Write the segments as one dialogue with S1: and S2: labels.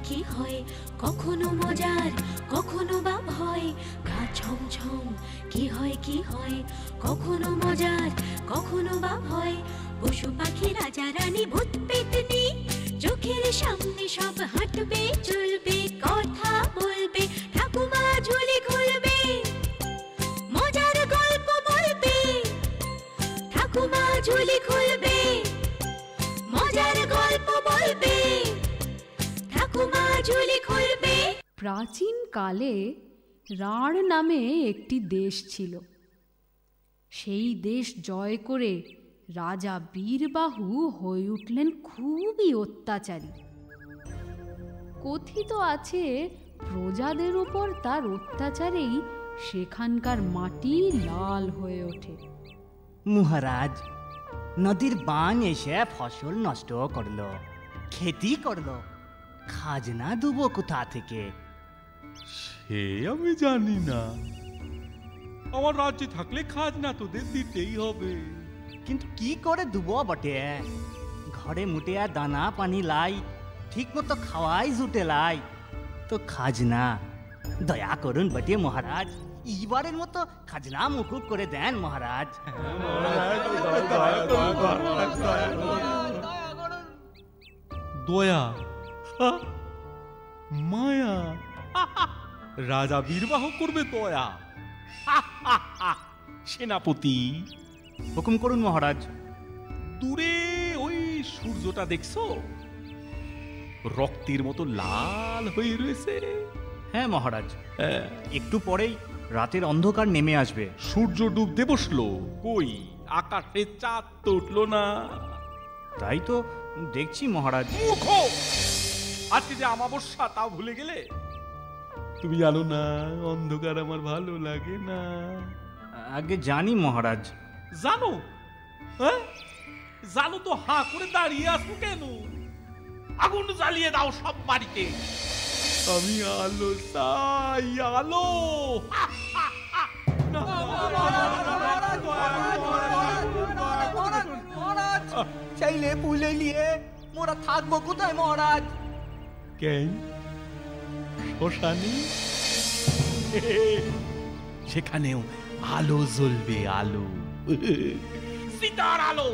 S1: কি হয়, কখনো মজার কখনো বা ভয়। গা ছম ছম কি হয়, কখনো মজার কখনো বা ভয়। পশু পাখি রাজা রানী ভূত পেতনি চোখের সামনে সব হাঁটবে চলবে, কথা বলবে, ঠাকুমা ঝুলি খুলবে, মজার গল্প বলবে, ঠাকুমা ঝুলি খুলবে, মজার গল্প বলবে, ঠাকুমা ঝুলি খুলবে।
S2: প্রাচীন কালে রাঢ় নামে একটি দেশ ছিল। সেই দেশ জয় করে রাজা বীরবাহু হয়ে উঠলেন খুবই অত্যাচারী। কথিত আছে প্রজাদের উপর তার অত্যাচারেই সেখানকার মাটি লাল হয়ে ওঠে।
S3: মহারাজ, নদীর বান এসে ফসল নষ্ট করলো, খেতি করলো, খাজনা দেবো কোথা থেকে?
S4: সে আমি জানি না, আমার রাজ্যে থাকলে খাজনা তোদের দিতেই হবে।
S3: কিন্তু কি করে দেবো বটে? ঘরে মুটে দানা পানি লাই, ঠিক মতো খাওয়াই জুটে লাই, তো খাজনা দয়া করুন বটে মহারাজ, এইবারের মতো খাজনা মুকুব করে দেন মহারাজ।
S4: দয়া, মায়া, রাজা বীরবাহ করবে দয়া? সেনাপতি,
S3: হুকুম করুন মহারাজ।
S4: দূরে ওই সূর্যটা দেখছো? রক্তের মতো লাল হয়ে রয়েছে।
S3: হ্যাঁ মহারাজ, একটু পরেই রাতের অন্ধকার নেমে আসবে।
S4: সূর্য ডুবতে বসলো, কই আকাশে চাঁদ তো উঠলো না।
S3: তাই তো দেখছি মহারাজ।
S4: মূর্খ, আজকে যে অমাবস্যা তাও ভুলে গেলে? তুমি জানো না অন্ধকার আমার ভালো লাগে না?
S3: আগে জানি মহারাজ।
S4: জানো? হ্যাঁ জানো তো হা করে দাঁড়িয়ে আসবো কেন? আগুন জ্বালিয়ে দাও সব বাড়িতে। আমি আলো চাই, আলো।
S3: চাইলে পুলে নিয়ে মোরা থাকবো কোথায় মহারাজ?
S4: কেন শ্মশানে? সেখানেও আলো জ্বলবে, আলো, সীতার আলো।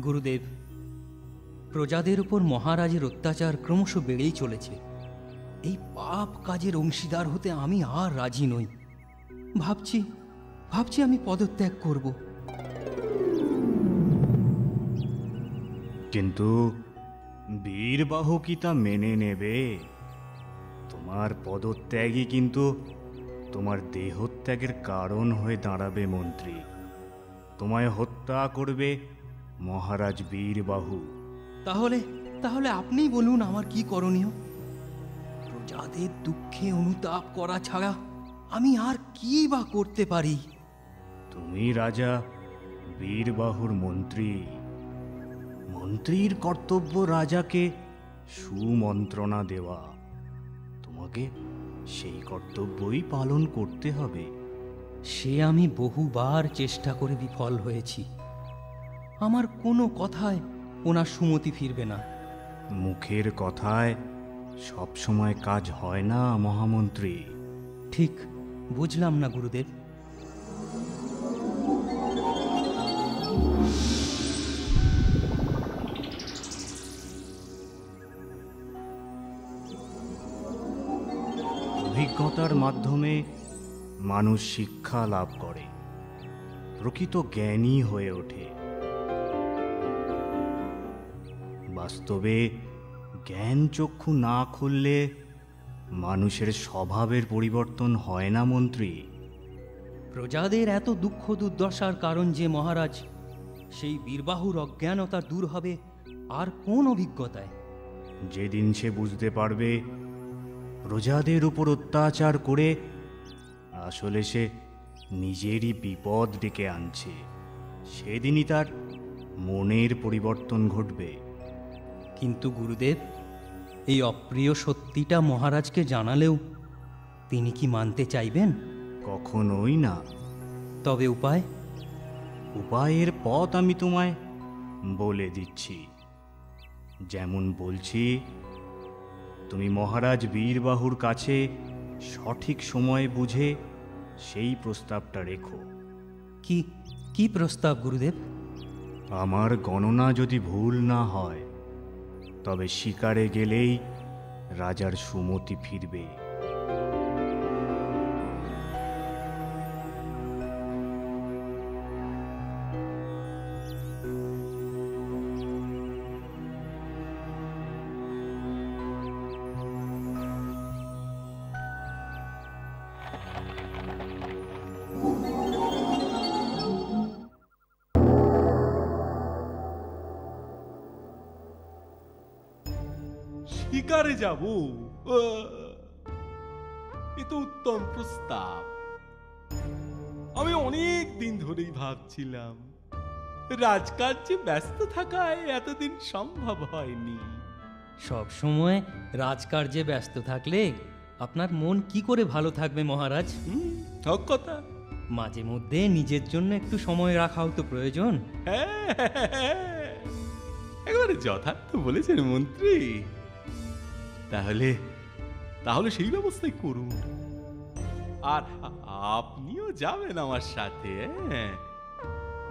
S5: গুরুদেব, প্রজাদের উপর মহারাজের অত্যাচার ক্রমশ বেড়েই চলেছে। এই পাপ কাজের অংশীদার হতে আমি আর রাজি নই। ভাবছি আমি পদত্যাগ করব।
S3: কিন্তু বীরবাহু কি তা মেনে নেবে? তোমার পদত্যাগই কিন্তু তোমার দেহত্যাগের কারণ হয়ে দাঁড়াবে মন্ত্রী। তোমায় হত্যা করবে মহারাজ বীরবাহু।
S5: তাহলে আপনিই বলুন আমার কি করণীয়? প্রজাদের দুঃখে অনুতাপ করা ছাড়া আমি আর কি বা করতে পারি?
S3: তুমি রাজা বীরবাহুর মন্ত্রী। মন্ত্রীর কর্তব্য রাজাকে সুমন্ত্রণা দেওয়া। তোমাকে সেই কর্তব্যই পালন করতে হবে।
S5: সে আমি বহুবার চেষ্টা করে বিফল হয়েছি। আমার কোনো কথায় ওনার সুমতি ফিরবে না।
S3: মুখের কথায় সবসময় কাজ হয় না মহামন্ত্রী।
S5: ঠিক বুঝলাম না গুরুদেব।
S3: অভিজ্ঞতার মাধ্যমে মানুষ শিক্ষা লাভ করে, প্রকৃত জ্ঞানী হয়ে ওঠে। বাস্তবে জ্ঞান চক্ষু না খুললে মানুষের স্বভাবের পরিবর্তন হয় না মন্ত্রী।
S5: প্রজাদের এত দুঃখ দুর্দশার কারণ যে মহারাজ, সেই বীরবাহুর অজ্ঞানতা দূর হবে আর কোন অভিজ্ঞতায়?
S3: যেদিন সে বুঝতে পারবে প্রজাদের উপর অত্যাচার করে আসলে সে নিজেরই বিপদ ডেকে আনছে, সেদিনই তার মনের পরিবর্তন ঘটবে।
S5: কিন্তু গুরুদেব, এই অপ্রিয় সত্যিটা মহারাজকে জানালেও তিনি কি মানতে চাইবেন?
S3: কখনোই না।
S5: তবে উপায়?
S3: উপায়ের পথ আমি তোমায় বলে দিচ্ছি। যেমন বলছি, তুমি মহারাজ বীরবাহুর কাছে সঠিক সময় বুঝে সেই প্রস্তাবটা রেখো।
S5: কি কি প্রস্তাব গুরুদেব?
S3: আমার গণনা যদি ভুল না হয়, তবে শিকারে গেলেই রাজার সুমতি ফিরবে।
S4: শিকারে যাব? এ তো উত্তম প্রস্তাব। আমি অনেক দিন ধরেই ভাবছিলাম, রাজকার্যে ব্যস্ত থাকায় এতদিন সম্ভব হয়নি।
S5: সব সময় রাজকার্যে ব্যস্ত থাকলে আপনার মন কি করে ভালো থাকবে মহারাজ?
S4: ঠিক কথা।
S5: মাঝে মধ্যে নিজের জন্য একটু সময় রাখাও তো প্রয়োজন।
S4: হ্যাঁ, একেবারে যথার্থ বলেছেন মন্ত্রী। তাহলে তাহলে সেই ব্যবস্থাই করুন। আর আপনিও যাবেন আমার সাথে।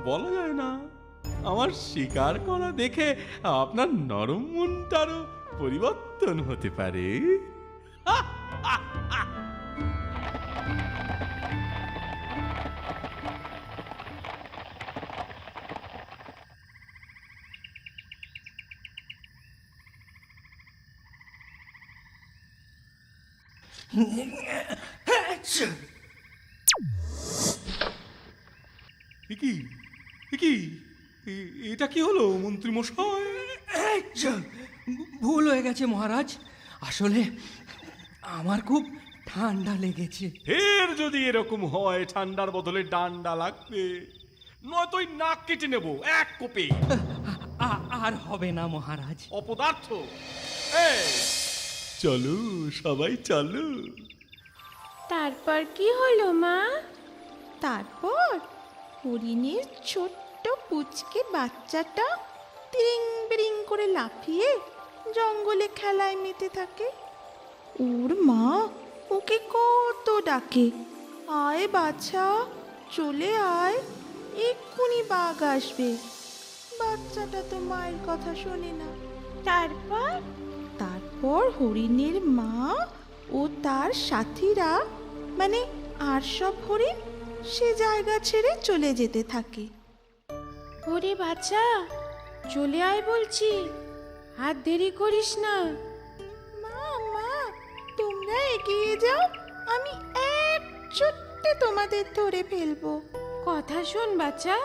S4: বলা যায় না, আমার শিকার করা দেখে আপনার নরম মনটারও পরিবর্তন হতে পারে। এটা কি হলো মন্ত্রী মশাই?
S5: ভুল হয়ে গেছে মহারাজ, আসলে আমার খুব ঠান্ডা লেগেছে।
S4: ফের যদি এরকম হয়, ঠান্ডার বদলে ডান্ডা লাগবে, নয়তো ওই নাক কেটে নেব এক কোপে।
S5: আর হবে না মহারাজ।
S4: অপদার্থ। চলো সবাই চলো।
S6: তারপর কি হলো মা? তারপর হরিণের ছোট্ট পুচকে বাচ্চাটা তিরিং বিরিং করে লাফিয়ে জঙ্গলে খেলায় মেতে থাকে। ওর মা ওকে কত ডাকে, আয় বাছা, চলে আয়, এক্ষুনি বাঘ আসবে। বাচ্চাটা তো মায়ের কথা শোনে না। তারপর হরিণের মা ও তার সাথীরা, মানে আর সব হরিণ, সে জায়গা ছেড়ে চলে যেতে থাকে। ওরে বাচ্চা, চলে আয় বলছি, আর দেরি করিস না। মা মা, তোমরা এগিয়ে যাও, আমি এক ছুটতে তোমাদের ধরে ফেলবো। কথা শোন বাচ্চা,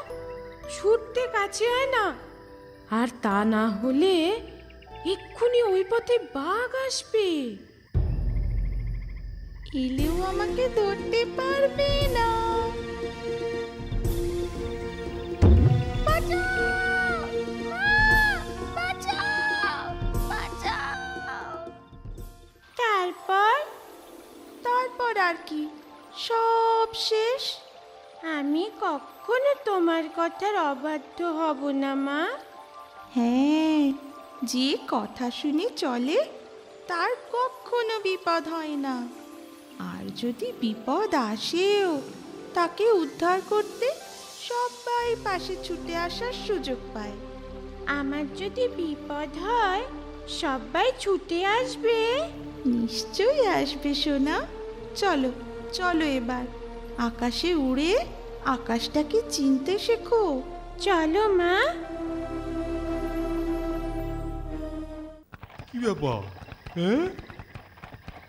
S6: ছুটতে কাছে আয় না, আর তা না হলে এক্ষুনি ওই পথে বাঘ আসবে। এলেও আমাকে ধরতে পারবে না। তারপর আর কি, সব শেষ। আমি কখনো তোমার কথার অবাধ্য হব না মা। হ্যাঁ, যে কথা শুনে চলে তার কখনো বিপদ হয় না। আর যদি বিপদ আসেও, তাকে উদ্ধার করতে সবাই পাশে ছুটে আসার সুযোগ পায়। আমার যদি বিপদ হয়, সবাই ছুটে আসবে? নিশ্চয়ই আসবে সোনা। চলো চলো, এবার আকাশে উড়ে আকাশটাকে চিনতে শেখো। চলো মা।
S4: কি ব্যাপার? হ্যাঁ,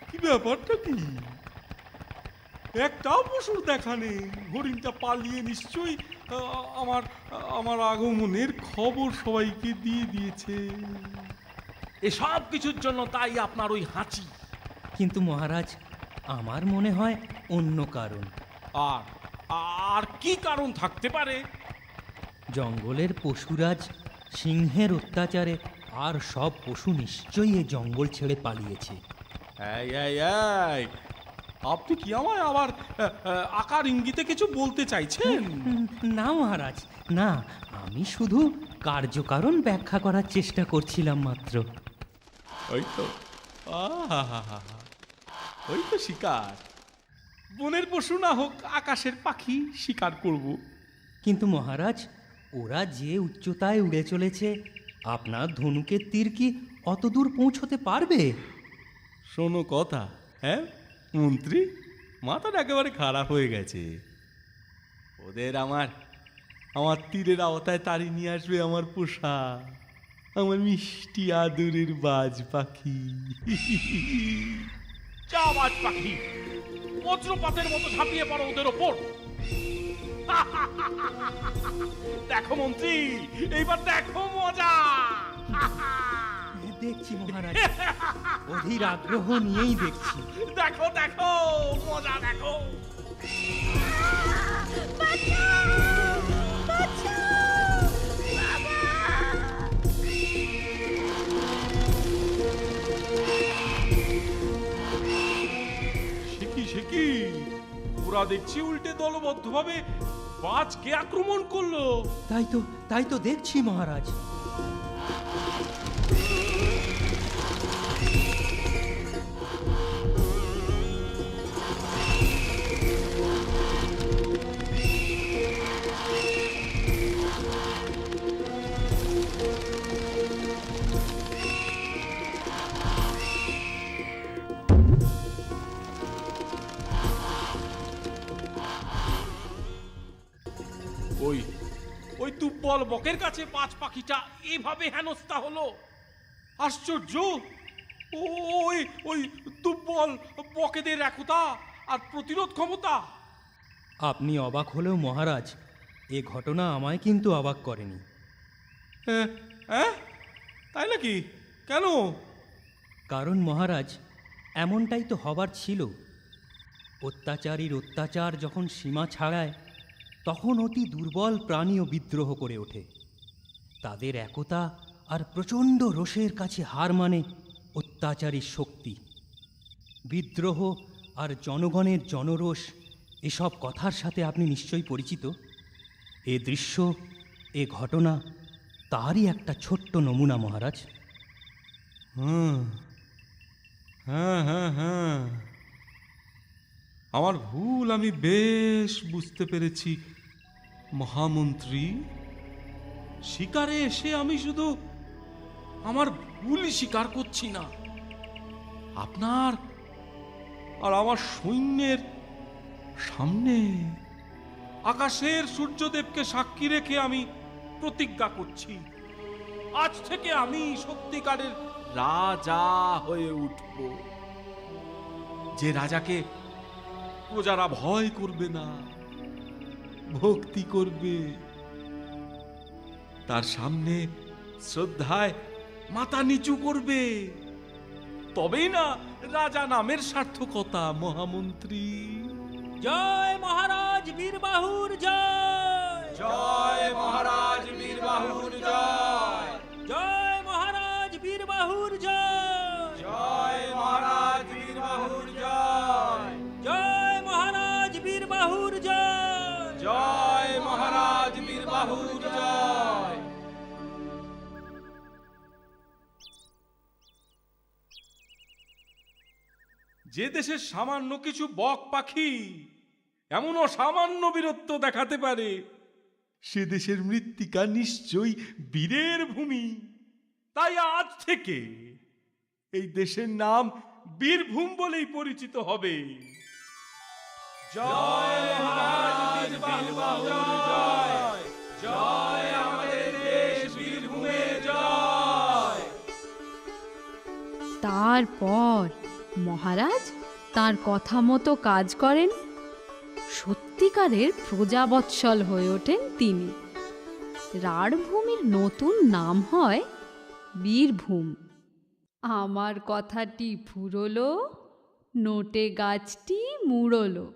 S4: কি ব্যাপারটা কি? একটাও পশুর দেখা নেই। হরিণটা পালিয়ে নিশ্চয়ই আমার আমার আগমনের খবর সবাইকে দিয়ে দিয়েছে। এসব কিছুর জন্য তাই আপনার ওই হাঁচি।
S5: কিন্তু মহারাজ, আমার মনে হয় অন্য কারণ।
S4: আর আর কি কারণ থাকতে পারে?
S5: জঙ্গলের পশুরাজ সিংহের অত্যাচারে আর সব পশু নিশ্চয়ই এই জঙ্গল ছেড়ে পালিয়েছে।
S4: এই এই এই, আপনি কি আমায় আবার আকার ইঙ্গিতে কিছু বলতে চাইছেন?
S5: না মহারাজ, না, আমি শুধু কার্যকারণ ব্যাখ্যা করার চেষ্টা করছিলাম মাত্র।
S4: ওই তো, ওই তো শিকার। বনের পশু না হোক আকাশের পাখি, শিকার করব।
S5: কিন্তু মহারাজ, ওরা যে উচ্চতায় উড়ে চলেছে, আপনার ধনুকের তীর কি অত দূর পৌঁছতে পারবে?
S4: শোনো কথা, হ্যাঁ মন্ত্রী, মাথাটা একেবারে খারাপ হয়ে গেছে। ওদের আমার তীরের আওতায় তাড়িয়ে নিয়ে আসবে আমার পোষা, আমার মিষ্টি আদরের বাজ পাখি। যা বাজ পাখি, বজ্রপাতের মতো ঝাঁপিয়ে পড়ো ওদের ওপর। দেখো মন্ত্রী, এইবার দেখো মজা।
S5: দেখছি মহারাজ, অধীর আগ্রহ নিয়েই দেখছি।
S4: দেখো দেখো মজা দেখো। সে কি, ওরা দেখছি উল্টে দলবদ্ধভাবে বাজকে আক্রমণ করলো।
S5: তাই তো দেখছি মহারাজ।
S4: ওই দুর্বল বকের কাছে বাজ পাখিটা এভাবে হেনস্থা হলো। আশ্চর্য! ওই দুর্বল বকেদের একতা আর প্রতিরোধ ক্ষমতা।
S5: আপনি অবাক হলেও মহারাজ, এ ঘটনা আমায় কিন্তু অবাক করেনি।
S4: হ্যাঁ, তাই নাকি? কেন?
S5: কারণ মহারাজ, এমনটাই তো হবার ছিল। অত্যাচারীর অত্যাচার যখন সীমা ছাড়ায়, তখন অতি দুর্বল প্রাণীও বিদ্রোহ করে ওঠে। তাদের একতা আর প্রচণ্ড রোষের কাছে হার মানে অত্যাচারীর শক্তি। বিদ্রোহ আর জনগণের জনরোষ, এসব কথার সাথে আপনি নিশ্চয়ই পরিচিত। এ দৃশ্য, এ ঘটনা তারই একটা ছোট্ট নমুনা মহারাজ।
S4: হ্যাঁ, আমার ভুল আমি বেশ বুঝতে পেরেছি মহামন্ত্রী। শিকারে এসে আমি শুধু আমার ভুলই স্বীকার করছি না, আপনার আর আমার সৈন্যের সামনে আকাশের সূর্যদেবকে সাক্ষী রেখে আমি প্রতিজ্ঞা করছি, আজ থেকে আমি সত্যিকারের রাজা হয়ে উঠব। যে রাজাকে প্রজারা ভয় করবে না, ভক্তি করবে, তার সামনে শ্রদ্ধায় মাথা নিচু করবে। তবেই না রাজা নামের সার্থকতা মহামন্ত্রী।
S5: জয় মহারাজ বীরবাহুর জয়!
S4: জয় মহারাজ বীরবাহুর জয়!
S5: জয় মহারাজ বীরবাহুর জয়!
S4: জয় মহারাজ বীরবাহুর জয়!
S5: জয় মহারাজ বীরবাহুর জয়!
S4: জয় মহারাজ বীরবাহুর জয়! যে দেশের সামান্য কিছু বক পাখি এমন অসামান্য বীরত্ব দেখাতে পারে, সে দেশের মৃত্তিকা নিশ্চয়ই বীরের ভূমি। তাই আজ থেকে এই দেশের নাম বীরভূম বলেই পরিচিত হবে। জয় মহারাজ বীরবাহুর জয়! জয় আমাদের দেশ বীরভূমের জয়!
S2: তারপর মহারাজ তার কথা মতো কাজ করেন। সত্যিকারের প্রজাবৎসল হয়ে ওঠেন তিনি। রাঢ়ভূমির নতুন নাম হয় বীরভূম। আমার কথাটি ফুরলো, নোটে গাছটি মুড়লো।